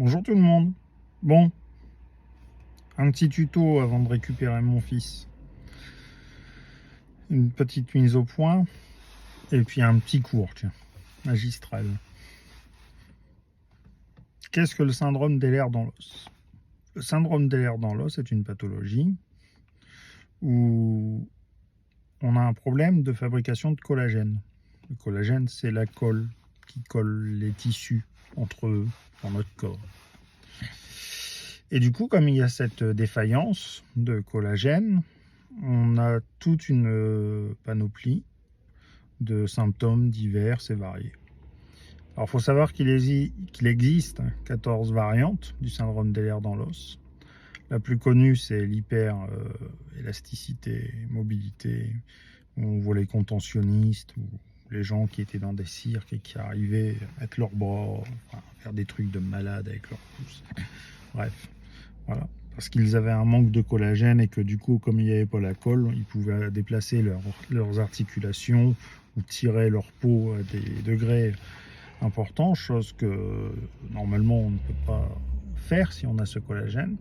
Bonjour tout le monde. Bon, un petit tuto avant de récupérer mon fils. Une petite mise au point et puis un petit cours, tiens, magistral. Qu'est-ce que le syndrome d'Ehlers dans l'os? Le syndrome d'Ehlers dans l'os est une pathologie où on a un problème de fabrication de collagène. Le collagène, c'est la colle qui colle les tissus entre eux dans notre corps. Et du coup, comme il y a cette défaillance de collagène, on a toute une panoplie de symptômes divers et variés. Alors, il faut savoir qu'il existe 14 variantes du syndrome d'Ehlers dans l'os. La plus connue, c'est l'hyper-élasticité, mobilité, où on voit les contentionnistes ou les gens qui étaient dans des cirques et qui arrivaient à mettre leurs bras, enfin, faire des trucs de malade avec leurs pouces. Bref, voilà. Parce qu'ils avaient un manque de collagène et que du coup, comme il n'y avait pas la colle, ils pouvaient déplacer leurs articulations ou tirer leur peau à des degrés importants, chose que normalement on ne peut pas faire si on a ce collagène.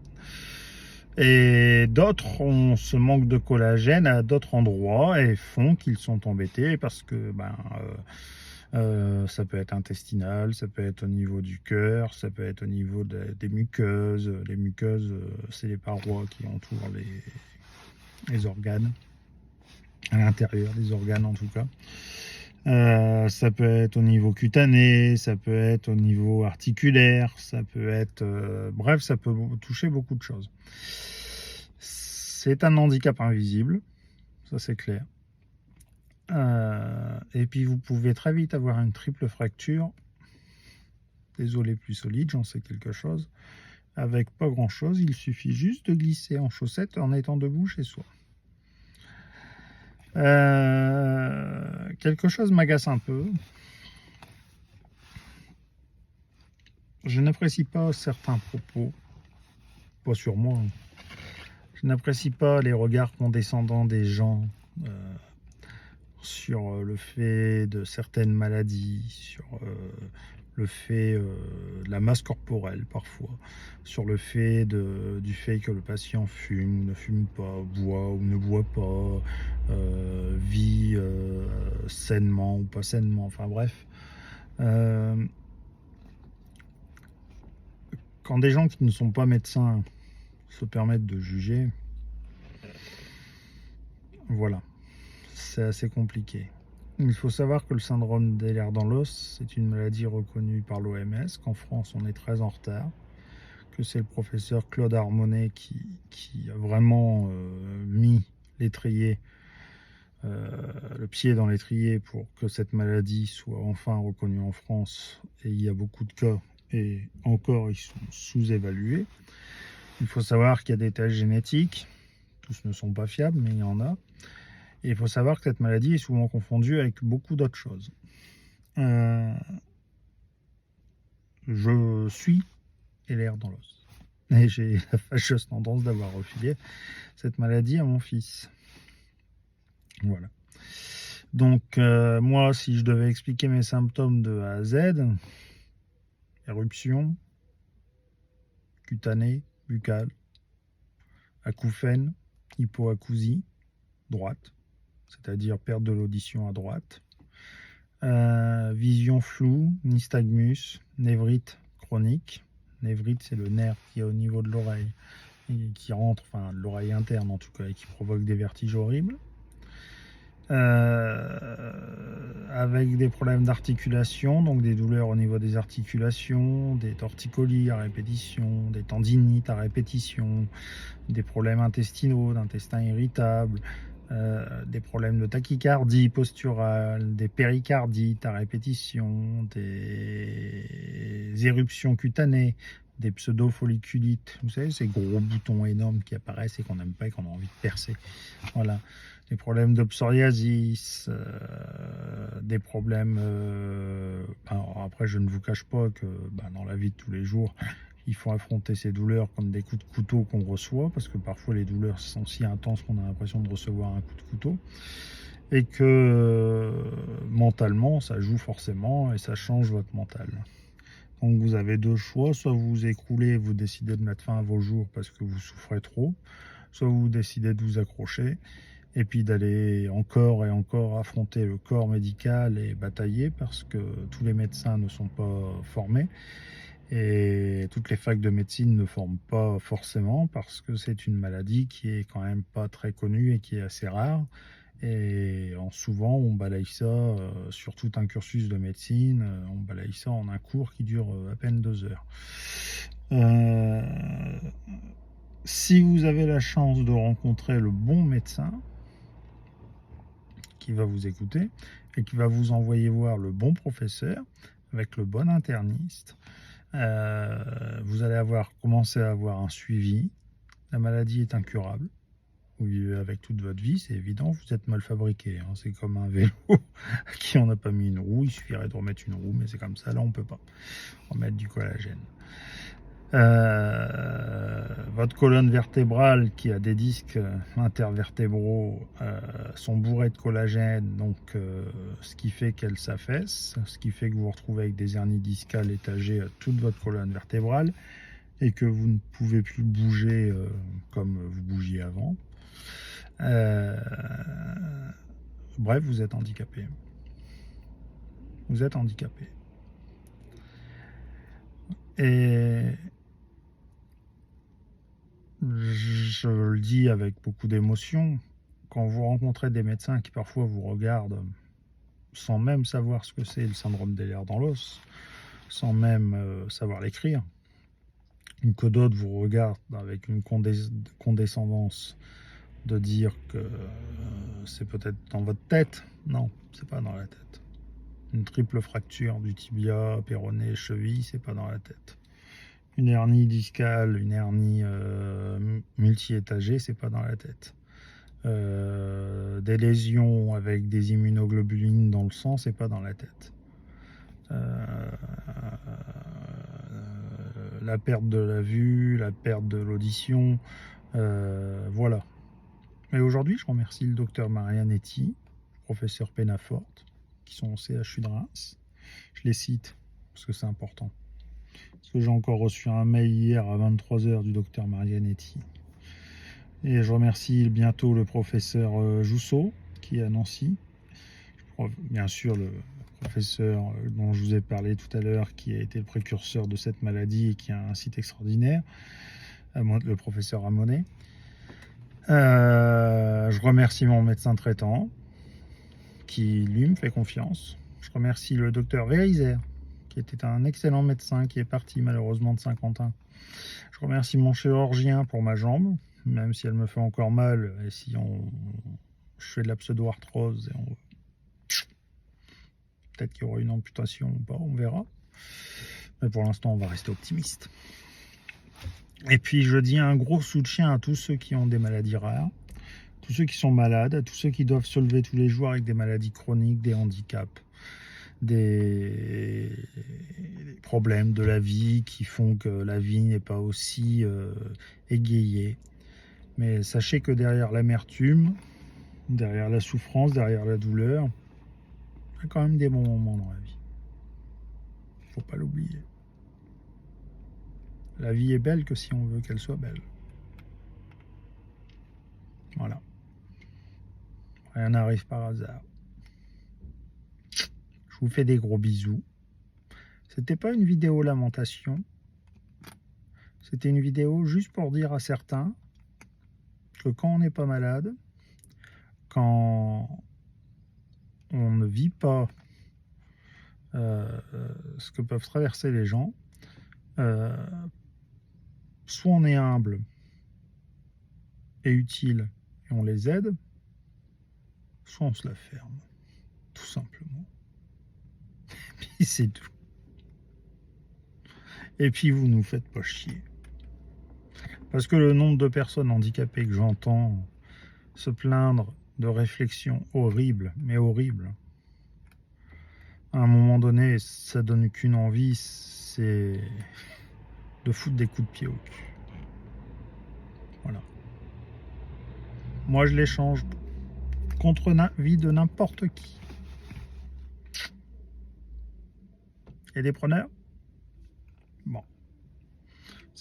Et d'autres ont ce manque de collagène à d'autres endroits et font qu'ils sont embêtés parce que ça peut être intestinal, ça peut être au niveau du cœur, ça peut être au niveau des muqueuses. Les muqueuses, c'est les parois qui entourent les organes, à l'intérieur des organes en tout cas. Ça peut être au niveau cutané, ça peut être au niveau articulaire, ça peut être... bref, ça peut toucher beaucoup de choses. C'est un handicap invisible, ça c'est clair. Et puis vous pouvez très vite avoir une triple fracture. Les os les plus solides, j'en sais quelque chose. Avec pas grand chose, il suffit juste de glisser en chaussette en étant debout chez soi. Quelque chose m'agace un peu. Je n'apprécie pas certains propos, pas sur moi. Je n'apprécie pas les regards condescendants des gens sur le fait de certaines maladies, sur le fait de la masse corporelle parfois, sur le fait du fait que le patient fume, ne fume pas, boit ou ne boit pas, vit sainement ou pas sainement, enfin bref. Quand des gens qui ne sont pas médecins se permettent de juger, voilà, c'est assez compliqué. Il faut savoir que le syndrome d'Ehlers dans l'os, c'est une maladie reconnue par l'OMS, qu'en France on est très en retard, que c'est le professeur Claude Harmonnet qui a vraiment mis l'étrier, le pied dans l'étrier pour que cette maladie soit enfin reconnue en France. Et il y a beaucoup de cas, et encore ils sont sous-évalués. Il faut savoir qu'il y a des tests génétiques, tous ne sont pas fiables, mais il y en a. Et il faut savoir que cette maladie est souvent confondue avec beaucoup d'autres choses. Je suis Ehlers dans l'os. Et j'ai la fâcheuse tendance d'avoir refilé cette maladie à mon fils. Voilà. Donc, moi, si je devais expliquer mes symptômes de A à Z, éruption, cutanée, buccale, acouphène, hypoacousie, droite, c'est-à-dire perte de l'audition à droite, vision floue, nystagmus, névrite chronique. Névrite, c'est le nerf qui est au niveau de l'oreille, et qui rentre, enfin l'oreille interne en tout cas, et qui provoque des vertiges horribles. Avec des problèmes d'articulation, donc des douleurs au niveau des articulations, des torticolis à répétition, des tendinites à répétition, des problèmes intestinaux, d'intestin irritable, des problèmes de tachycardie posturale, des péricardites à répétition, des éruptions cutanées, des pseudofolliculites, vous savez, ces gros boutons énormes qui apparaissent et qu'on n'aime pas et qu'on a envie de percer. Voilà. Des problèmes de psoriasis, des problèmes... alors après, je ne vous cache pas que dans la vie de tous les jours, il faut affronter ces douleurs comme des coups de couteau qu'on reçoit, parce que parfois les douleurs sont si intenses qu'on a l'impression de recevoir un coup de couteau, et que mentalement, ça joue forcément et ça change votre mental. Donc vous avez deux choix, soit vous vous écroulez et vous décidez de mettre fin à vos jours parce que vous souffrez trop, soit vous décidez de vous accrocher et puis d'aller encore et encore affronter le corps médical et batailler parce que tous les médecins ne sont pas formés et toutes les facs de médecine ne forment pas forcément parce que c'est une maladie qui est quand même pas très connue et qui est assez rare. Et souvent, on balaye ça sur tout un cursus de médecine, on balaye ça en un cours qui dure à peine 2 heures. Si vous avez la chance de rencontrer le bon médecin qui va vous écouter et qui va vous envoyer voir le bon professeur avec le bon interniste, vous allez commencer à avoir un suivi. La maladie est incurable. Vous vivez avec toute votre vie, c'est évident, vous êtes mal fabriqué. Hein. C'est comme un vélo à qui on n'a pas mis une roue, il suffirait de remettre une roue, mais c'est comme ça, là on ne peut pas remettre du collagène. Votre colonne vertébrale qui a des disques intervertébraux sont bourrés de collagène, donc ce qui fait qu'elle s'affaisse, ce qui fait que vous vous retrouvez avec des hernies discales étagées à toute votre colonne vertébrale et que vous ne pouvez plus bouger comme vous bougiez avant. Bref, vous êtes handicapé. Vous êtes handicapé. Et je le dis avec beaucoup d'émotion, quand vous rencontrez des médecins qui parfois vous regardent sans même savoir ce que c'est le syndrome d'Ehlers dans l'os, sans même savoir l'écrire, ou que d'autres vous regardent avec une condescendance de dire que c'est peut-être dans votre tête. Non, c'est pas dans la tête. Une triple fracture du tibia, péroné, cheville, c'est pas dans la tête. Une hernie discale, une hernie multi-étagée, c'est pas dans la tête. Des lésions avec des immunoglobulines dans le sang, c'est pas dans la tête. La perte de la vue, la perte de l'audition, voilà. Mais aujourd'hui, je remercie le docteur Marianetti, le professeur Penafort, qui sont au CHU de Reims. Je les cite parce que c'est important. Parce que j'ai encore reçu un mail hier à 23 h du docteur Marianetti. Et je remercie bientôt le professeur Jousseau, qui est à Nancy. Bien sûr, le professeur dont je vous ai parlé tout à l'heure, qui a été le précurseur de cette maladie et qui a un site extraordinaire, le professeur Ramonet. Je remercie mon médecin traitant, qui lui me fait confiance. Je remercie le docteur Weiser, qui était un excellent médecin, qui est parti malheureusement de Saint-Quentin. Je remercie mon chirurgien pour ma jambe, même si elle me fait encore mal, et si je fais de la pseudo-arthrose, peut-être qu'il y aura une amputation ou pas, on verra. Mais pour l'instant, on va rester optimiste. Et puis, je dis un gros soutien à tous ceux qui ont des maladies rares, tous ceux qui sont malades, à tous ceux qui doivent se lever tous les jours avec des maladies chroniques, des handicaps, des problèmes de la vie qui font que la vie n'est pas aussi égayée. Mais sachez que derrière l'amertume, derrière la souffrance, derrière la douleur, il y a quand même des bons moments dans la vie. Faut pas l'oublier. La vie est belle que si on veut qu'elle soit belle. Voilà. Rien n'arrive par hasard. Je vous fais des gros bisous. C'était pas une vidéo lamentation. C'était une vidéo juste pour dire à certains que quand on n'est pas malade, quand on ne vit pas ce que peuvent traverser les gens, soit on est humble et utile et on les aide, soit on se la ferme, tout simplement. Et puis c'est tout. Et puis vous nous faites pas chier. Parce que le nombre de personnes handicapées que j'entends se plaindre de réflexions horribles, mais horribles, à un moment donné, ça donne qu'une envie, c'est de foutre des coups de pied au cul. Voilà. Moi, je l'échange contre la vie de n'importe qui. Et des preneurs ?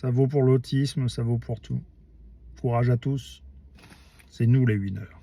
Ça vaut pour l'autisme, ça vaut pour tout. Courage à tous. C'est nous les winners.